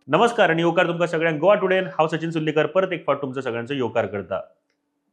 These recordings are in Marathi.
नमस्कार आणि येवकार तुमकां सगळ्यांक गोवा टुडेन हांव सचिन सुर्लीकर परत एक फावट तुमचो सगळ्यांचो येवकार करता।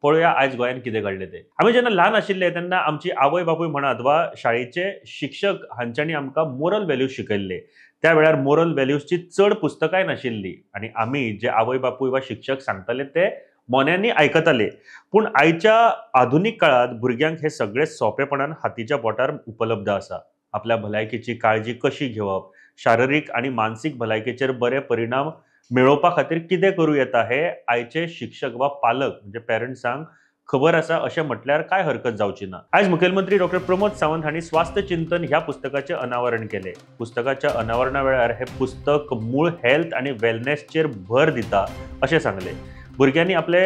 पळोवया आयज गोंयांत कितें घडलें तें। आमी जेन्ना ल्हान आशिल्ले तेन्ना आमची आवय बापूय म्हणात वा शाळेचे शिक्षक हांच्यांनी आमकां मोरल व्हॅल्यूज शिकयल्ले। त्या वेळार मोरल व्हॅल्यूजची चड पुस्तकांय नाशिल्लीं आनी आमी जे आवय बापूय वा शिक्षक सांगताले ते मोन्यांनी आयकताले। पूण आयच्या आधुनीक काळांत भुरग्यांक हे सगळे सोंपेपणान हातीच्या बोटार उपलब्ध आसा। आपल्या भलायकेची काळजी कशी घेवप, शारिरीक आनी मानसीक भलायकेचेर बरे परिणाम मेळोवपा खातीर कितें करूं येता हे आयचे शिक्षक वा पालक म्हणजे पेरंट्सांक खबर आसा अशें म्हटल्यार काय हरकत जावची ना। आयज मुखेलमंत्री डॉ प्रमोद सावंत हांणी स्वास्थ्य चिंतन ह्या पुस्तकाचें अनावरण केलें। पुस्तकाच्या अनावरणा वेळार हे पुस्तक मूळ हेल्थ आनी वेलनेसचेर भर दिता अशें सांगलें। भुरग्यांनी आपले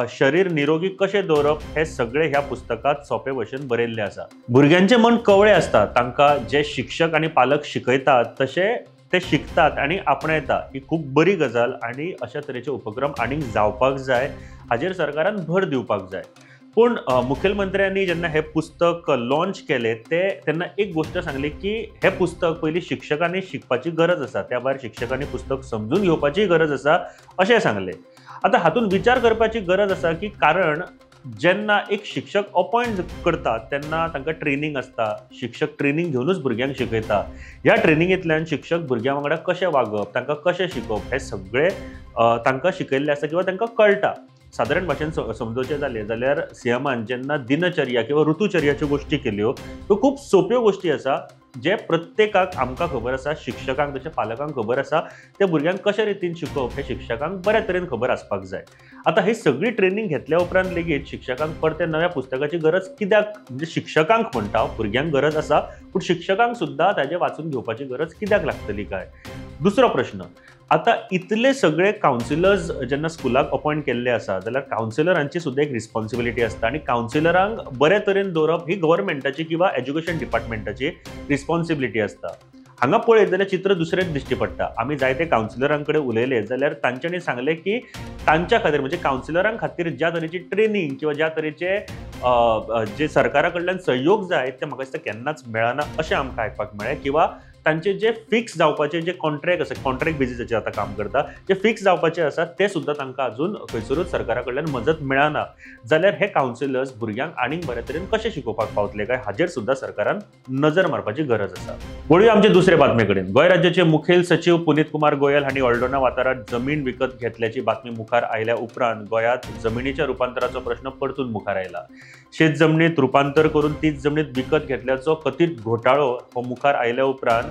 शरीर निरोगी कशें दवरप हे सगळे ह्या पुस्तकात सोपे भशेन बरयल्लें आसा। भुरग्यांचें मन कवळें आसता, तांकां जे शिक्षक आनी पालक शिकयतात तशें ते शिकतात आनी आपणयता ही खूब बरी गजाल आनी अशा तरेचे उपक्रम आनीक जावपाक जाय, हाजेर सरकारान भर दिवपाक जाय। पूण मुखेलमंत्र्यांनी जेन्ना हे पुस्तक लॉन्च केलें तेन्ना एक गोश्ट सांगली की हे पुस्तक पयलीं शिक्षकांनी शिकपाची गरज आसा, त्या भायर शिक्षकांनी पुस्तक समजून घेवपाची गरज आसा अशें सांगलें। आतां हातून विचार करपाची गरज आसा की कारण जेन्ना एक शिक्षक अपॉइंट करतात तेन्ना तांकां ट्रेनिंग आसता, शिक्षक ट्रेनिंग घेवनूच भुरग्यांक शिकयता। ह्या ट्रेनिंगेंतल्यान शिक्षक भुरग्यां वांगडा कशें वागप, तांकां कशें शिकोवप हे सगळे तांकां शिकयल्लें आसता किंवा तांकां कळटा। सादारण भाशेन समजोवचें जालें जाल्यार सीएमान जेन्ना दिनचर्या किंवा ऋतुचर्याच्यो गोश्टी केल्यो त्यो खूब सोप्यो गोश्टी आसा जे प्रत्येकाक आमकां खबर आसा, शिक्षकांक तशें पालकांक खबर आसा, त्या भुरग्यांक कशे रितीन शिकोवप हे शिक्षकांक बऱ्या तरेन खबर आसपाक जाय। आतां ही सगळी ट्रेनिंग घेतल्या उपरांत लेगीत शिक्षकांक परते नव्या पुस्तकाची गरज कित्याक म्हणजे शिक्षकांक म्हणटा भुरग्यांक गरज आसा पूण शिक्षकांक सुद्दां ताजें वाचून घेवपाची गरज कित्याक लागतली काय। दुसरो प्रश्न, आतां इतले सगळे कावन्सिलर्स जेन्ना स्कुलाक अपॉइंट केल्ले आसा जाल्यार कावन्सिलरांची सुद्दां एक रिस्पॉन्सिबिलिटी आसता आनी कावन्सिलरांक बरे तरेन दवरप ही गव्हर्मेंटाची किंवा एज्युकेशन डिपार्टमेंटाची रिस्पॉन्सिबिलिटी आसता। हांगा पळयत जाल्यार चित्र दुसरेंच दिश्टी पडटा। आमी जायते कावन्सिलरां कडेन उलयले जाल्यार तांच्यांनी सांगलें की तांच्या खातीर म्हणजे कावन्सिलरां खातीर ज्या तरेची ट्रेनिंग किंवा ज्या तरेचे जे सरकारा कडल्यान सहयोग जाय ते म्हाका दिसता केन्नाच मेळना अशें आमकां आयकपाक मेळ्ळें किंवा तांचे जे फिक्स जावपाचे जे कॉन्ट्रॅक्ट आसा, कॉन्ट्रॅक्ट बेजिसाचेर आतां काम करता, जे फिक्स जावपाचे आसा ते सुद्दां तांकां अजून खंयसरूच सरकारा कडल्यान मजत मेळना। जाल्यार हे कावन्सिलर्स भुरग्यांक आनीक बरे तरेन कशे शिकोवपाक पावतले काय हाजेर सुद्दां सरकारान नजर मारपाची गरज आसा। वळूया आमचे दुसरे बातमे कडेन। गोंय राज्याचे मुखेल सचिव पुनीत कुमार गोयल हांणी ऑल्डोना वाठारांत जमीन विकत घेतल्याची बातमी मुखार आयल्या उपरांत गोंयांत जमिनीच्या रुपांतराचो प्रश्न परतून मुखार आयला। शेत जमनीत रुपांतर करून तीच जमनीत विकत घेतल्याचो कथीत घोटाळो हो मुखार आयल्या उपरांत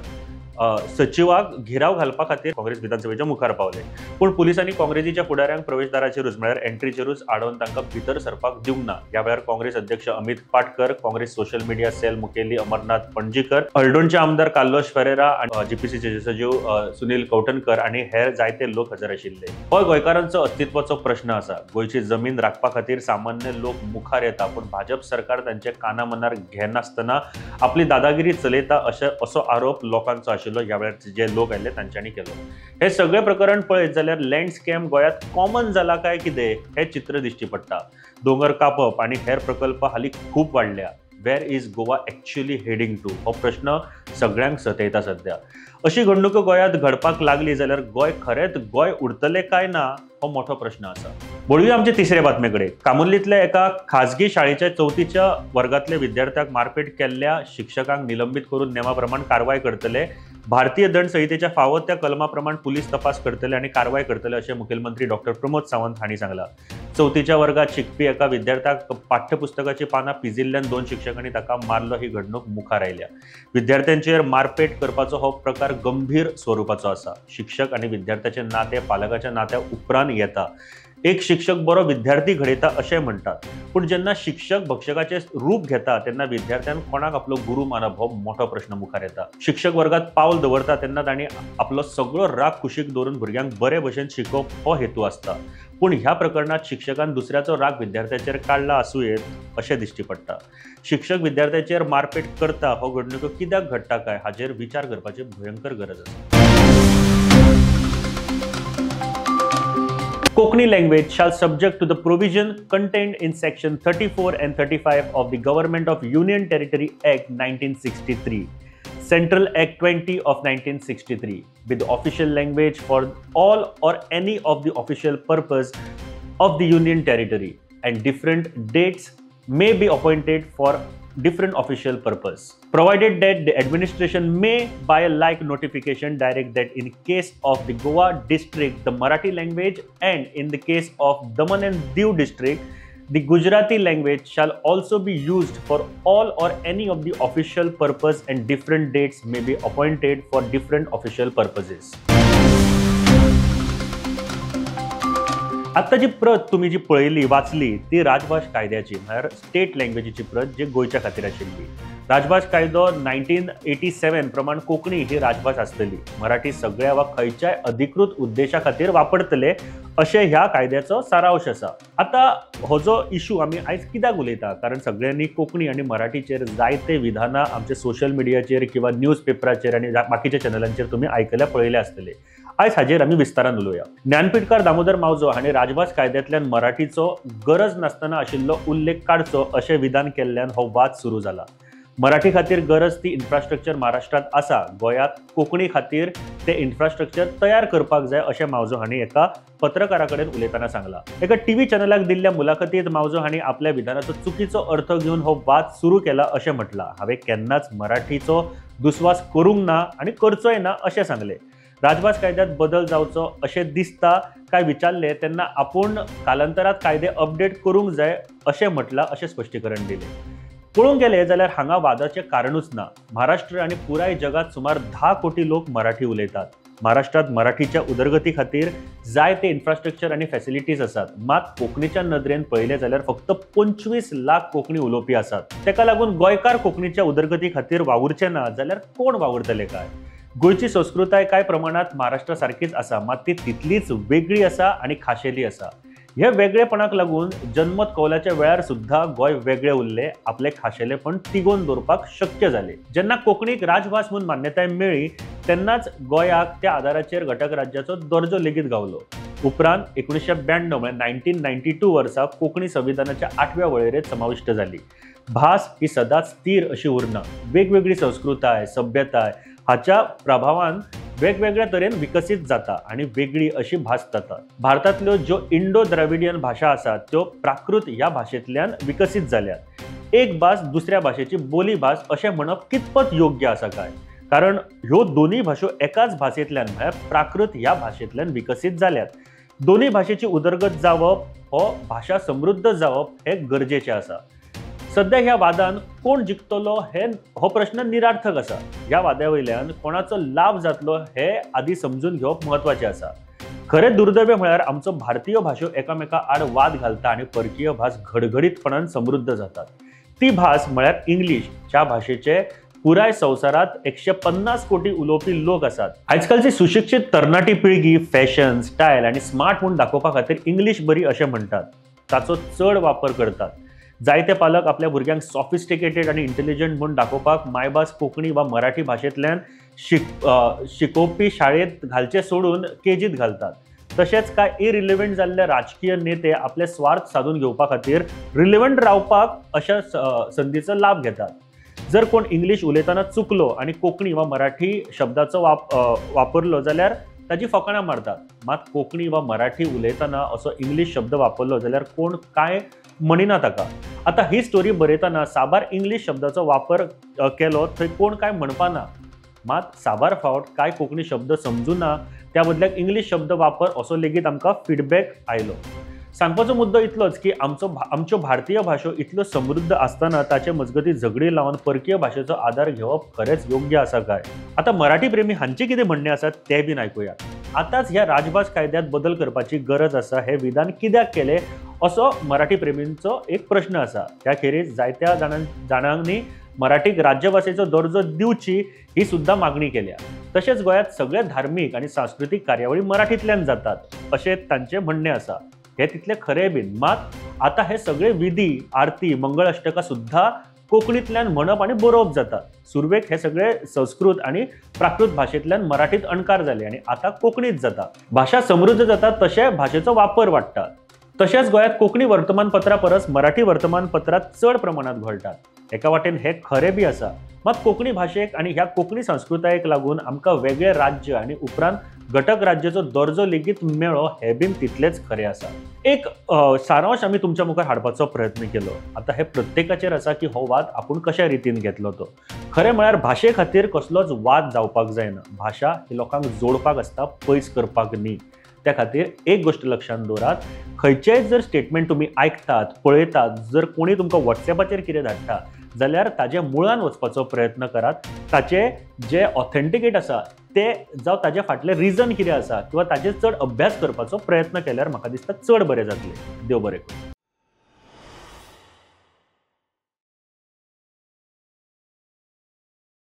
सचिवाक घेराव घालपा खातीर काँग्रेस विधानसभेच्या मुखार पावले। पूण पुलिसांनी काँग्रेसीच्या फुडाऱ्यांक प्रवेशदाराचेरूच म्हळ्यार एंट्रीचेरूच आडोवन तांकां भितर सरपाक दिवंक ना। ह्या वेळार काँग्रेस अध्यक्ष Amit Patkar, Congress social media cell मुखेली अमरनाथ पणजीकर, हळडोणचे आमदार कार्लोस फेरेरा आनी जीपीसीचे सचिव सुनील कौटणकर आनी हेर जायते लोक हजर आशिल्ले। हो गोंयकारांचो अस्तित्वाचो प्रश्न आसा। गोंयची जमीन राखपा खातीर सामान्य लोक मुखार येता पूण भाजप सरकार तांचे काना मनार घेनासतना आपली दादागिरी चलयता असो आरोप लोकांचो आशिल्लो। ह्या वेळार जे लोक आयिल्ले तांच्यांनी केलो। हे सगळे प्रकरण पळयत जाल्यार लँड स्कॅम गोंयांत कॉमन जाला काय कितें हे चित्र दिश्टी पडटा। दोंगर कापप आनी हेर प्रकल्प हालीं खूब वाडल्या। Where is Goa actually heading to हो प्रश्न सगळ्यांक सतयता सध्या। अशी घडणुको गोंयांत घडपाक लागली जाल्यार गोंय खरेंच गोंय उरतलें काय ना हो मोठो प्रश्न आसा। वळूया आमचे तिसरे बातमे कडेन। कामुर्लीतल्या एका खाजगी शाळेच्या 4थीच्या वर्गातल्या विद्यार्थ्याक मारपेट केल्ल्या शिक्षकांक निलंबीत करून नेमा प्रमाण कारवाय करतले। भारतीय दंड संहितेच्या फावो त्या कलमा प्रमाण पुलीस तपास करतले आनी कारवाय करतले अशें मुखेलमंत्री डॉ प्रमोद सावंत हांणी सांगलां। 4थीच्या वर्गात शिकपी एका विद्यार्थ्याक पाठ्यपुस्तकाची पानां पिजिल्ल्यान 2 शिक्षकांनी ताका मारलो ही घडणूक मुखार आयल्या। विद्यार्थ्यांचेर मारपेट करपाचो हो प्रकार गंभीर स्वरुपाचो आसा। शिक्षक आनी विद्यार्थ्याचे नाते पालकाच्या नात्या उपरांत येता। एक शिक्षक बरो विद्यार्थी घडयता अशें म्हणटात पूण जेन्ना शिक्षक भक्षकाचें रूप घेता तेन्ना विद्यार्थ्यान कोणाक आपलो गुरू मानप हो मोठो प्रश्न मुखार येता। शिक्षक वर्गात पावल दवरता तेन्ना तांणी आपलो सगळो राग कुशीक दवरून भुरग्यांक बरे भशेन शिकोवप हो हेतू आसता। पूण ह्या प्रकरणात शिक्षकान दुसऱ्याचो राग विद्यार्थ्याचेर काडला आसूं येत अशें दिश्टी पडटा। शिक्षक विद्यार्थ्याचेर मारपेट करता हो घडणुको कित्याक घडटा काय हाजेर विचार करपाची भयंकर गरज आसा। Konkani language shall subject to the provision contained in section 34 and 35 of the Government of Union Territory Act 1963. Central Act 20 of 1963 with the official language for all or any of the official purpose of the Union territory, and different dates may be appointed for different official purpose, provided that the administration may by a like notification direct that in case of the Goa district the Marathi language, and in the case of Daman and Diu district the Gujarati language shall also be used for all or any of the official purpose, and different dates may be appointed for different official purposes. आता जी प्रत तुम्ही जी पळयली वाचली ती राजभास कायद्याची, म्हळ्यार स्टेट लँग्वेजीची प्रत जी गोंयच्या खातीर आशिल्ली. राजभास कायदो 1987 प्रमाण कोंकणी ही राजभास आसतली. मराठी सगळ्या वा खंयच्याय अधिकृत उद्देशा खातीर वापरतले अशें ह्या कायद्याचो सारांश आसा. आता हो जो इशू आमी आयज कित्याक उलयता, कारण सगळ्यांनी कोंकणी आनी मराठीचेर जायते विधानां आमच्या सोशल मिडियाचेर किंवा न्यूज पेपराचेर आनी बाकीच्या चॅनलांचेर तुमी आयकल्या पळयले आसतले. आयज हाजेर आमी विस्तारान उलोवया. ज्ञानपीठकार दामोदर मावजो हाणें राजभास कायद्यांतल्यान मराठीचो गरज नासतना आशिल्लो उल्लेख काडचो अशें विधान केल्ल्यान हो वाद सुरू जाला. मराठी खातीर गरज ती इन्फ्रास्ट्रक्चर महाराष्ट्रात आसा, गोंयांत कोंकणी खातीर ते इन्फ्रास्ट्रक्चर तयार करपाक जाय अशें मावजो हांणी एका पत्रकारा कडेन उलयतना सांगलां. एका टीव्ही चॅनलाक दिल्ल्या मुलाखतींत मावजो हांणी आपल्या विधानाचो चुकीचो अर्थ घेवन हो वाद सुरू केला अशें म्हटलां. हांवें केन्नाच मराठीचो दुस्वास करूंक ना आनी करचोय ना अशें सांगलें. राजभास कायद्यात बदल जावचो अशें दिसता काय विचारले तेन्ना आपूण कालांतरात कायदे अपडेट करूंक जाय अशें म्हटलां अशें स्पश्टीकरण दिलें. पळोवंक गेले जाल्यार हांगा वादाचें कारणूच ना. महाराष्ट्र आनी पुराय जगात सुमार 10 कोटी लोक मराठी उलयतात. महाराष्ट्रात मराठीच्या उदरगती खातीर जायते इन्फ्रास्ट्रक्चर आनी फॅसिलिटीज आसात. मात कोंकणीच्या नदरेन पळयलें जाल्यार फक्त 25 लाख कोंकणी उलोवपी आसात. तेका लागून गोंयकार कोंकणीच्या उदरगती खातीर वावुरचे ना जाल्यार कोण वावुरतले काय? गोंयची संस्कृताय कांय प्रमाणात महाराष्ट्रा सारखीच आसा, मात ती तितलीच वेगळी आसा आनी खाशेली आसा. हे वेगळेपणाक लागून जन्मत कौलाच्या वेळार सुद्धा गोंय वेगळे उरले, आपले खाशेलेपण तिगोवन दवरपाक शक्य जाले. जेन्ना कोंकणीक राजभास म्हणून मान्यताय मेळ्ळी तेन्नाच गोंयाक त्या आदाराचेर घटक राज्याचो दर्जो लेगीत गावलो. उपरांत 1992 म्हळ्यार 1992 वर्सा कोंकणी संविधानाच्या 8व्या वळेरेंत समाविष्ट जाली. भास ही सदांच स्थिर अशी उरना. वेगवेगळी संस्कृताय, सभ्यताय हाच्या प्रभावान वेगवेगळ्या तरेन विकसित जाता आनी वेगळी अशी भास जाता. भारतांतल्यो ज्यो इंडो द्रविडियन भाशा आसात त्यो प्राकृत ह्या भाशेंतल्यान विकसीत जाल्यात. एक भास दुसऱ्या भाशेची बोली भास अशें म्हणप कितपत योग्य आसा काय? कारण ह्यो दोनूय भाशो एकाच भाशेंतल्यान म्हळ्यार प्राकृत ह्या भाशेंतल्यान विकसीत जाल्यात. दोनूय भाशेची उदरगत जावप हो भाशा समृद्ध जावप हे गरजेचें आसा. सध्या ह्या वादान कोण जिखतलो हो प्रश्न निरार्थक आसा. ह्या वाद्या वयल्यान कोणाचो लाभ जातलो हे आदी समजून घेवप म्हत्वाचें आसा. खरें दुर्दैव म्हळ्यार आमचो भारतीय भाशो एकामेका आड वाद घालता आनी परकीय भास घडघडीतपणान समृद्ध जातात. ती भास म्हळ्यार इंग्लीश, ज्या भाशेचे पुराय संवसारात 150 कोटी उलोवपी लोक आसात. आजकालची सुशिक्षित तरणाटी पिळगी फॅशन, स्टायल आनी स्मार्ट म्हूण दाखोवपा खातीर इंग्लीश बरी अशें म्हणटात. ताचो चड वापर करतात. जायते पालक आपल्या भुरग्यांक सॉफिस्टिकेटेड आनी इंटेलिजंट म्हूण दाखोवपाक मायभास कोंकणी वा मराठी भाशेंतल्यान शिकोवपी शाळेंत घालचे सोडून केजीत घालतात. तशेंच कांय इरिलिव्हंट जाल्ले राजकीय नेते आपले स्वार्थ साधून घेवपा खातीर रिलिव्हंट रावपाक अशा संदीचो लाभ घेतात. जर कोण इंग्लीश उलयतना चुकलो आनी कोंकणी वा मराठी शब्दाचो वापरलो जाल्यार ताची फकाणां मारतात. मात कोंकणी वा मराठी उलयतना असो इंग्लीश शब्द वापरलो जाल्यार कोण कांय म्हणिना ताका. आता ही स्टोरी बरयतना साबार इंग्लीश शब्दाचो वापर केलो थंय कोण कांय म्हणपाना. मात साबार फावट कांय कोंकणी शब्द समजुना, त्या बदल्याक इंग्लीश शब्द वापर असो लेगीत आमकां फीडबॅक आयलो. सांगपाचो मुद्दो इतलोच की आमच्यो भारतीय भाशो इतल्यो समृद्ध आसतना ताचे मजगती झगडी लावन परकीय भाशेचो आदार घेवप खरेंच योग्य आसा काय? आता मराठी प्रेमी हांचे कितें म्हणणें आसा तें बीन आयकुया. आताच ह्या राजभास कायद्यात बदल करपाची गरज आसा हे विधान कित्याक केले असो मराठी प्रेमींचो एक प्रश्न आसा. त्या खेरीज जायत्या जाणांनी मराठीक राज्यभाशेचो दर्जो दिवची ही सुद्धा मागणी केल्या. तशेंच गोंयांत सगळे धार्मीक आनी सांस्कृतीक कार्यावळी मराठींतल्यान जातात अशें तांचें म्हणणें आसा. हे तितले खरे बीन. मात आता हे सगळे विधी, आरती, मंगळ अष्टका सुद्धा कोंकणीतल्यान म्हणप आनी बरोवप जातात. सुरवेक हे सगळे संस्कृत आनी प्राकृत भाशेंतल्यान मराठीत अणकार जाले आनी आता कोंकणीत जाता. भाशा समृद्ध जाता तशे भाशेचो वापर वाडटा. तशेंच गोंयांत कोंकणी वर्तमानपत्रां परस मराठी वर्तमानपत्रां चड प्रमाणात घोळटात. एका वाटेन हे खरें बी आसा, मात कोंकणी भाशेक आनी ह्या कोंकणी संस्कृतायेक लागून आमकां वेगळे राज्य आनी उपरांत घटक राज्याचो दर्जो लेगीत मेळ्ळो हें बीन तितलेंच खरें आसा. एक सारांश आमी तुमच्या मुखार हाडपाचो प्रयत्न केलो. आतां हे प्रत्येकाचेर आसा की हो वाद आपूण कशा रितीन घेतलो तो. खरें म्हळ्यार भाशे खातीर कसलोच वाद जावपाक जायना. भाशा ही लोकांक जोडपाक आसता, पयस करपाक न्ही. त्या खातीर एक गोष्ट लक्षात दवरात, खंयचेय जर स्टेटमेंट तुमी आयकतात, पळयतात, जर कोणी तुमकां WhatsAppचेर कितें धाडटा जाल्यार ताचे मुळान वचपाचो प्रयत्न करात. ताचे जे ऑथेंटिकेट आसा ते जावं ताचे फाटलें रिजन कितें आसा किंवा ताचेर चड अभ्यास करपाचो प्रयत्न केल्यार म्हाका दिसता चड बरें जातलें. देव बरें करूं.